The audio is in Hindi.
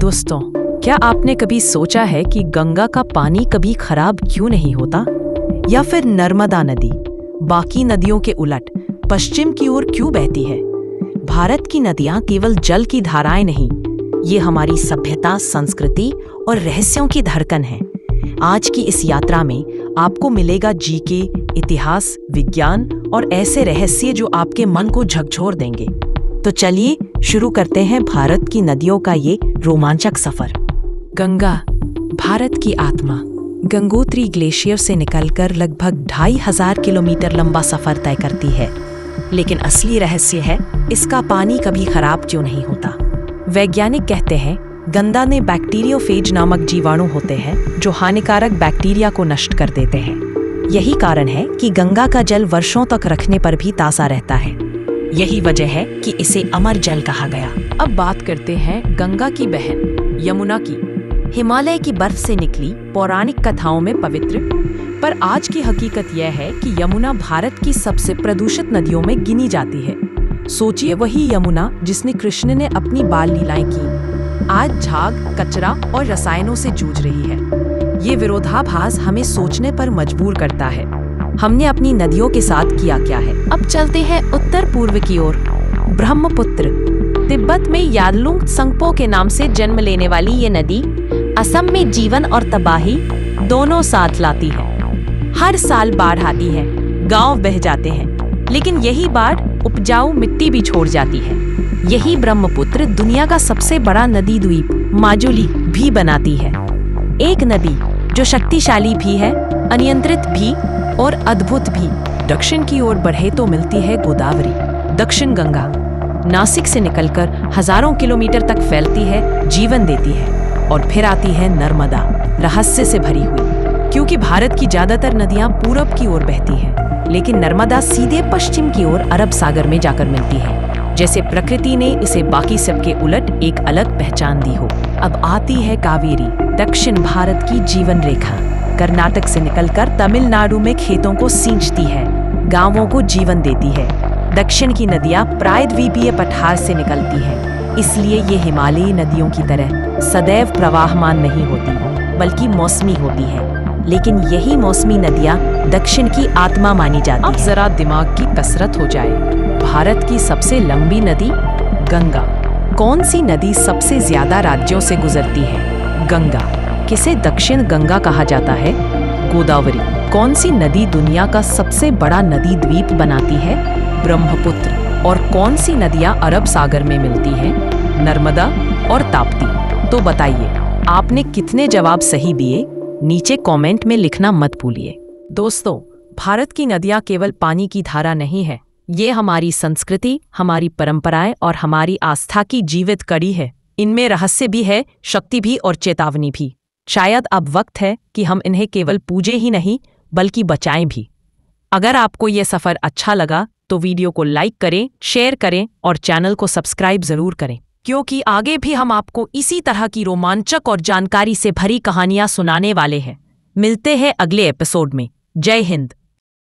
दोस्तों, क्या आपने कभी सोचा है कि गंगा का पानी कभी खराब क्यों नहीं होता? या फिर नर्मदा नदी बाकी नदियों के उलट पश्चिम की ओर क्यों बहती है? भारत की नदियां केवल जल की धाराएं नहीं, ये हमारी सभ्यता, संस्कृति और रहस्यों की धड़कन है। आज की इस यात्रा में आपको मिलेगा जीके, इतिहास, विज्ञान और ऐसे रहस्य जो आपके मन को झकझोर देंगे। तो चलिए शुरू करते हैं भारत की नदियों का ये रोमांचक सफर। गंगा, भारत की आत्मा, गंगोत्री ग्लेशियर से निकलकर लगभग 2500 किलोमीटर लंबा सफर तय करती है। लेकिन असली रहस्य है इसका पानी कभी खराब क्यों नहीं होता। वैज्ञानिक कहते हैं गंगा में बैक्टीरियोफेज नामक जीवाणु होते हैं जो हानिकारक बैक्टीरिया को नष्ट कर देते हैं। यही कारण है कि गंगा का जल वर्षों तक रखने पर भी ताज़ा रहता है। यही वजह है कि इसे अमर जल कहा गया। अब बात करते हैं गंगा की बहन यमुना की। हिमालय की बर्फ से निकली पौराणिक कथाओं में पवित्र, पर आज की हकीकत यह है कि यमुना भारत की सबसे प्रदूषित नदियों में गिनी जाती है। सोचिए, वही यमुना जिसने कृष्ण ने अपनी बाल लीलाएं की, आज झाग, कचरा और रसायनों से जूझ रही है। ये विरोधाभास हमें सोचने पर मजबूर करता है। हमने अपनी नदियों के साथ किया क्या है? अब चलते हैं उत्तर पूर्व की ओर। ब्रह्मपुत्र, तिब्बत में यादलुंग त्संगपो के नाम से जन्म लेने वाली ये नदी असम में जीवन और तबाही दोनों साथ लाती है। हर साल बाढ़ आती है, गांव बह जाते हैं, लेकिन यही बाढ़ उपजाऊ मिट्टी भी छोड़ जाती है। यही ब्रह्मपुत्र दुनिया का सबसे बड़ा नदी द्वीप माजुली भी बनाती है। एक नदी जो शक्तिशाली भी है, अनियंत्रित भी और अद्भुत भी। दक्षिण की ओर बढ़े तो मिलती है गोदावरी, दक्षिण गंगा। नासिक से निकलकर हजारों किलोमीटर तक फैलती है, जीवन देती है। और फिर आती है नर्मदा, रहस्य से भरी हुई, क्योंकि भारत की ज्यादातर नदियां पूरब की ओर बहती हैं, लेकिन नर्मदा सीधे पश्चिम की ओर अरब सागर में जाकर मिलती है। जैसे प्रकृति ने इसे बाकी सबके उलट एक अलग पहचान दी हो। अब आती है कावेरी, दक्षिण भारत की जीवन रेखा। कर्नाटक से निकलकर तमिलनाडु में खेतों को सींचती है, गांवों को जीवन देती है। दक्षिण की नदियां प्रायद्वीपीय पठार से निकलती हैं, इसलिए ये हिमालयी नदियों की तरह सदैव प्रवाहमान नहीं होती, बल्कि मौसमी होती है। लेकिन यही मौसमी नदियां दक्षिण की आत्मा मानी जाती हैं। अब जरा दिमाग की कसरत हो जाए। भारत की सबसे लंबी नदी गंगा। कौन सी नदी सबसे ज्यादा राज्यों से गुजरती है? गंगा। किसे दक्षिण गंगा कहा जाता है? गोदावरी। कौन सी नदी दुनिया का सबसे बड़ा नदी द्वीप बनाती है? ब्रह्मपुत्र। और कौन सी नदियां अरब सागर में मिलती हैं? नर्मदा और ताप्ती। तो बताइए, आपने कितने जवाब सही दिए? नीचे कमेंट में लिखना मत भूलिए। दोस्तों, भारत की नदियां केवल पानी की धारा नहीं है, ये हमारी संस्कृति, हमारी परंपराएं और हमारी आस्था की जीवित कड़ी है। इनमें रहस्य भी है, शक्ति भी और चेतावनी भी। शायद अब वक्त है कि हम इन्हें केवल पूजे ही नहीं, बल्कि बचाएं भी। अगर आपको ये सफर अच्छा लगा तो वीडियो को लाइक करें, शेयर करें और चैनल को सब्सक्राइब जरूर करें, क्योंकि आगे भी हम आपको इसी तरह की रोमांचक और जानकारी से भरी कहानियां सुनाने वाले हैं। मिलते हैं अगले एपिसोड में। जय हिंद।